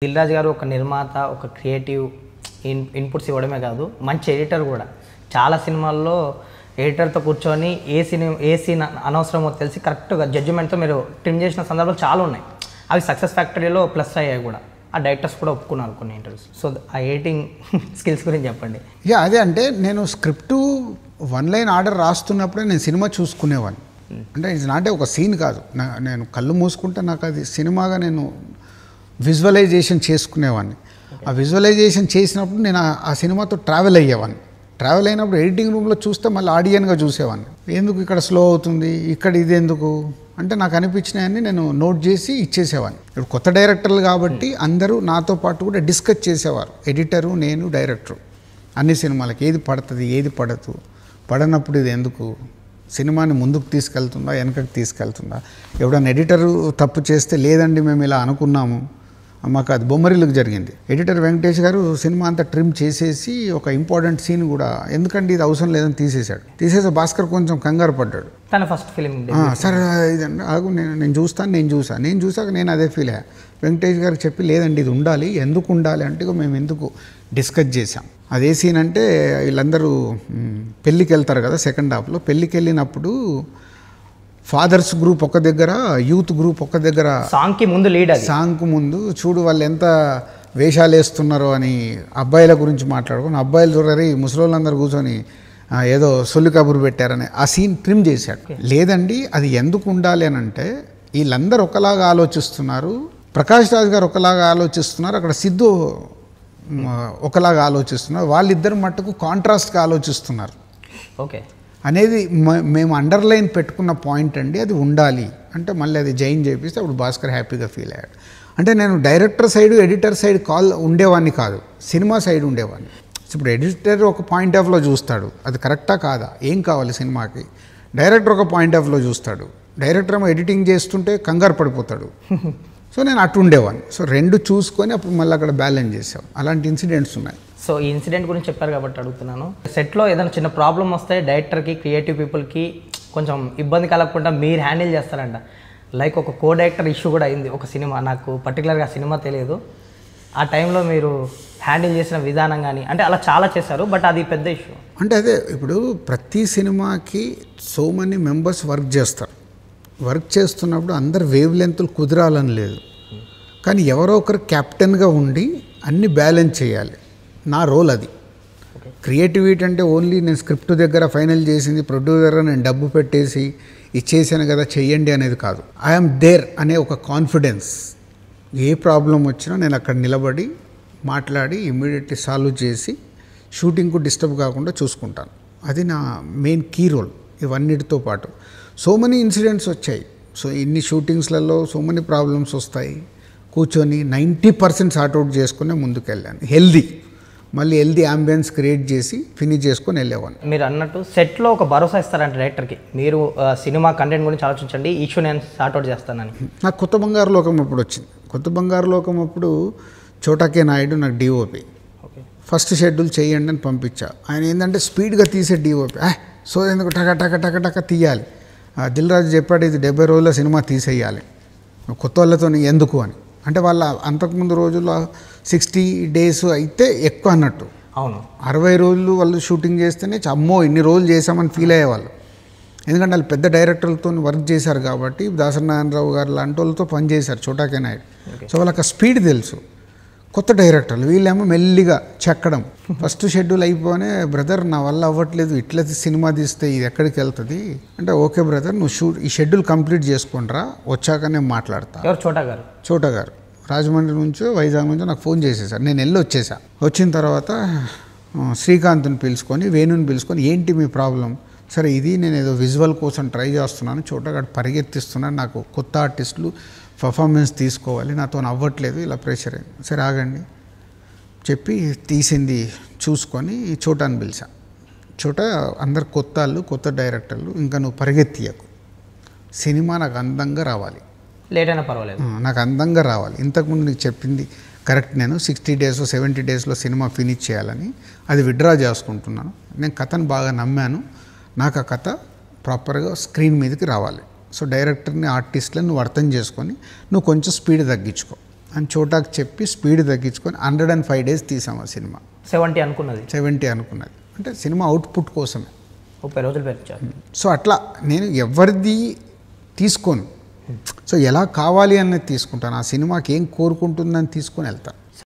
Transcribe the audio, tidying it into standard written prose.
దిల్ రాజు గారు ఒక నిర్మాత, ఒక క్రియేటివ్ ఇన్పుట్స్ ఇవ్వడమే కాదు, మంచి ఎడిటర్ కూడా. చాలా సినిమాల్లో ఎడిటర్తో కూర్చొని ఏ సీన్ అనవసరమో తెలిసి కరెక్ట్గా జడ్జిమెంట్తో మీరు ట్రిమ్ చేసిన సందర్భాలు చాలా ఉన్నాయి. అవి సక్సెస్ ఫ్యాక్టరీలో ప్లస్ అయ్యాయి కూడా. ఆ డైరెక్టర్స్ కూడా ఒప్పుకున్నారు కొన్ని ఇంటర్వ్యూస్. సో ఆ ఎడిటింగ్ స్కిల్స్ గురించి చెప్పండి. అదే అంటే నేను స్క్రిప్టు 1 లైన్ ఆర్డర్ రాస్తున్నప్పుడే నేను సినిమా చూసుకునేవాడిని. అంటే ఇది నాటే ఒక సీన్ కాదు, నేను కళ్ళు మూసుకుంటే నాకు అది సినిమాగా నేను విజువలైజేషన్ చేసుకునేవాడిని. ఆ విజువలైజేషన్ చేసినప్పుడు నేను ఆ సినిమాతో ట్రావెల్ అయ్యేవాడిని. ట్రావెల్ అయినప్పుడు ఎడిటింగ్ రూమ్లో చూస్తే మళ్ళీ ఆడియన్గా చూసేవాడిని. ఎందుకు ఇక్కడ స్లో అవుతుంది, ఇక్కడ ఇది ఎందుకు అంటే నాకు అనిపించినాయని నేను నోట్ చేసి ఇచ్చేసేవాడిని. ఇప్పుడు కొత్త డైరెక్టర్లు కాబట్టి అందరూ నాతో పాటు కూడా డిస్కస్ చేసేవారు, ఎడిటరు, నేను, డైరెక్టరు. అన్ని సినిమాలకి ఏది పడుతుంది, ఏది పడదు, పడనప్పుడు ఇది ఎందుకు, సినిమాని ముందుకు తీసుకెళ్తుందా, వెనకకి తీసుకెళ్తుందా. ఎవడన్నా ఎడిటరు తప్పు చేస్తే లేదండి మేము ఇలా అనుకున్నాము, మాకు అది బొమ్మరిల్లుకు జరిగింది. ఎడిటర్ వెంకటేష్ గారు సినిమా అంతా ట్రిమ్ చేసేసి ఒక ఇంపార్టెంట్ సీన్ కూడా ఎందుకంటే ఇది అవసరం లేదని తీసేసి భాస్కర్ కొంచెం కంగారు పడ్డాడు. తన ఫస్ట్ ఫిలిం సరే ఇదండి ఆగు, నేను చూసాక నేను అదే ఫీల్ అయ్యా. వెంకటేష్ గారికి చెప్పి లేదండి ఇది ఉండాలి, ఎందుకు ఉండాలి అంటే మేము ఎందుకు డిస్కస్ చేసాం. అదే సీన్ అంటే వీళ్ళందరూ పెళ్ళికి వెళ్తారు కదా, సెకండ్ హాఫ్లో పెళ్ళికి వెళ్ళినప్పుడు ఫాదర్స్ గ్రూప్ ఒక దగ్గర, యూత్ గ్రూప్ ఒక దగ్గర, సాంగ్కి ముందు చూడు వాళ్ళు ఎంత వేషాలు వేస్తున్నారో అని అబ్బాయిల గురించి మాట్లాడుకుని, అబ్బాయిలు చూడరి ముసలోళ్ళందరూ కూర్చొని ఏదో సొల్లు కబురు పెట్టారని ఆ సీన్ ట్రిమ్ చేశాడు. లేదండి అది ఎందుకు ఉండాలి అని అంటే వీళ్ళందరూ ఒకలాగా ఆలోచిస్తున్నారు, ప్రకాష్ రాజ్ గారు ఒకలాగా ఆలోచిస్తున్నారు, అక్కడ సిద్ధు ఒకలాగా ఆలోచిస్తున్నారు, వాళ్ళిద్దరు మట్టుకు కాంట్రాస్ట్గా ఆలోచిస్తున్నారు. ఓకే అనేది మేము అండర్లైన్ పెట్టుకున్న పాయింట్ అండి. అది ఉండాలి అంటే మళ్ళీ అది జైన్ చేపిస్తే అప్పుడు భాస్కర్ హ్యాపీగా ఫీల్ అయ్యాడు. అంటే నేను డైరెక్టర్ సైడ్, ఎడిటర్ సైడ్ ఉండేవాడిని కాదు, సినిమా సైడ్ ఉండేవాడిని. ఇప్పుడు ఎడిటర్ ఒక పాయింట్ ఆఫ్లో చూస్తాడు, అది కరెక్టా కాదా, ఏం కావాలి సినిమాకి. డైరెక్టర్ ఒక పాయింట్ ఆఫ్లో చూస్తాడు, డైరెక్టర్ ఏమో ఎడిటింగ్ చేస్తుంటే కంగారు పడిపోతాడు. సో నేను అటు ఉండేవాడిని. సో రెండు చూసుకొని అప్పుడు మళ్ళీ అక్కడ బ్యాలెన్స్ చేసాం. అలాంటి ఇన్సిడెంట్స్ ఉన్నాయి. సో ఈ ఇన్సిడెంట్ గురించి చెప్పారు కాబట్టి అడుగుతున్నాను. సెట్లో ఏదైనా చిన్న ప్రాబ్లం వస్తే డైరెక్టర్కి, క్రియేటివ్ పీపుల్కి కొంచెం ఇబ్బంది కలగకుండా మీరు హ్యాండిల్ చేస్తారంట. లైక్ ఒక కో డైరెక్టర్ ఇష్యూ కూడా అయింది ఒక సినిమా, నాకు పర్టికులర్గా సినిమా తెలియదు. ఆ టైంలో మీరు హ్యాండిల్ చేసిన విధానం కానీ అంటే అలా చాలా చేశారు, బట్ అది పెద్ద ఇష్యూ. అంటే అదే ఇప్పుడు ప్రతి సినిమాకి సో మెనీ మెంబర్స్ వర్క్ చేస్తారు. వర్క్ చేస్తున్నప్పుడు అందరు వేవ్ లెంత్లు కుదరాలని లేదు, కానీ ఎవరో ఒకరు కెప్టెన్గా ఉండి అన్ని బ్యాలెన్స్ చేయాలి. నా రోల్ అది. క్రియేటివిటీ అంటే ఓన్లీ నేను స్క్రిప్ట్ దగ్గర ఫైనల్ చేసింది, ప్రొడ్యూసర్ నేను డబ్బు పెట్టేసి ఇచ్చేసాను కదా చెయ్యండి అనేది కాదు. ఐఎమ్ దేర్ అనే ఒక కాన్ఫిడెన్స్. ఏ ప్రాబ్లం వచ్చినా నేను అక్కడ నిలబడి మాట్లాడి ఇమ్మీడియట్లీ సాల్వ్ చేసి షూటింగ్కు డిస్టర్బ్ కాకుండా చూసుకుంటాను. అది నా మెయిన్ కీ రోల్. ఇవన్నిటితో పాటు సో మెనీ ఇన్సిడెంట్స్ వచ్చాయి. సో ఇన్ని షూటింగ్స్లలో సో మెనీ ప్రాబ్లమ్స్ వస్తాయి. కూర్చొని 90% సార్ట్అవుట్ చేసుకునే ముందుకెళ్ళాను. మళ్ళీ హెల్దీ అంబియన్స్ క్రియేట్ చేసి ఫినిష్ చేసుకొని వెళ్ళేవాడిని. మీరు అన్నట్టు సెట్లో ఒక భరోసా ఇస్తారంటే డైరెక్టర్కి, మీరు సినిమా కంటెంట్ గురించి ఆలోచించండి, ఇష్యూ నేను సార్ట్అవుట్ చేస్తానని. నాకు కొత్త బంగారు లోకం అప్పుడు వచ్చింది. కొత్త బంగారు లోకం అప్పుడు చోటాకే నాయుడు నాకు డిఓపి. ఫస్ట్ షెడ్యూల్ చేయండి అని పంపించా. ఆయన ఏంటంటే స్పీడ్గా తీసే డిఓపి. సో ఎందుకు టక టక టక టక తీయాలి. దిల్ రాజు చెప్పాడు ఇది 70 రోజుల సినిమా తీసేయాలి, కొత్త వాళ్ళతో ఎందుకు అని. అంటే వాళ్ళ అంతకుముందు రోజుల్లో 60 days అయితే ఎక్కువ అన్నట్టు. అవును, 60 రోజులు వాళ్ళు షూటింగ్ చేస్తేనే అమ్మో ఇన్ని రోజులు చేసామని ఫీల్ అయ్యేవాళ్ళు. ఎందుకంటే వాళ్ళు పెద్ద డైరెక్టర్లతో వర్క్ చేశారు కాబట్టి, దాసరి నారాయణరావు గారు లాంటి వాళ్ళతో పనిచేశారు, చోటాకే నాయుడు. సో వాళ్ళకి ఆ స్పీడ్ తెలుసు. కొత్త డైరెక్టర్లు వీళ్ళేమో మెల్లిగా చెక్కడం. ఫస్ట్ షెడ్యూల్ అయిపోనే బ్రదర్ నా వల్ల అవ్వట్లేదు, ఇట్లా సినిమా తీస్తే ఇది ఎక్కడికి వెళ్తుంది అంటే, ఓకే బ్రదర్ నువ్వు ఈ షెడ్యూల్ కంప్లీట్ చేసుకుంటారా, వచ్చాక నేను మాట్లాడతా. చోటా గారు రాజమండ్రి నుంచో వైజాగ్ నుంచో నాకు ఫోన్ చేసేసారు. నేను వచ్చేసా. వచ్చిన తర్వాత శ్రీకాంత్ని పిలుచుకొని, వేణుని పిలుచుకొని ఏంటి మీ ప్రాబ్లం, సరే ఇది నేను ఏదో విజువల్ కోసం ట్రై చేస్తున్నాను, చోటగాడు పరిగెత్తిస్తున్నాను, నాకు కొత్త ఆర్టిస్టులు పర్ఫార్మెన్స్ తీసుకోవాలి, నాతో అవ్వట్లేదు, ఇలా ప్రెషర్ అయింది. సరే ఆగండి చెప్పి తీసింది చూసుకొని చోటాని పిలిచా. చోట అందరు కొత్త వాళ్ళు, కొత్త డైరెక్టర్లు, ఇంకా నువ్వు పరిగెత్తియకు, సినిమా నాకు అందంగా రావాలి, లేట్ అయినా పర్వాలేదు, నాకు అందంగా రావాలి. ఇంతకుముందు నీకు చెప్పింది కరెక్ట్, నేను 60 days 70 daysలో సినిమా ఫినిష్ చేయాలని అది విత్డ్రా చేసుకుంటున్నాను. నేను కథను బాగా నమ్మాను, నాకు ఆ కథ ప్రాపర్గా స్క్రీన్ మీదకి రావాలి. సో డైరెక్టర్ని, ఆర్టిస్ట్లను నువ్వు అర్థం చేసుకొని నువ్వు కొంచెం స్పీడ్ తగ్గించుకో. అని చోటాకి చెప్పి స్పీడ్ తగ్గించుకొని 105 days తీసాం ఆ సినిమా. 70 అనుకున్నది 70 అనుకున్నది అంటే సినిమా అవుట్పుట్ కోసమే. 30 రోజులు పెంచారు. సో అట్లా నేను ఎవరిది తీసుకోను. సో ఎలా కావాలి అనేది తీసుకుంటాను, ఆ సినిమాకి ఏం కోరుకుంటుందని తీసుకొని వెళ్తాను.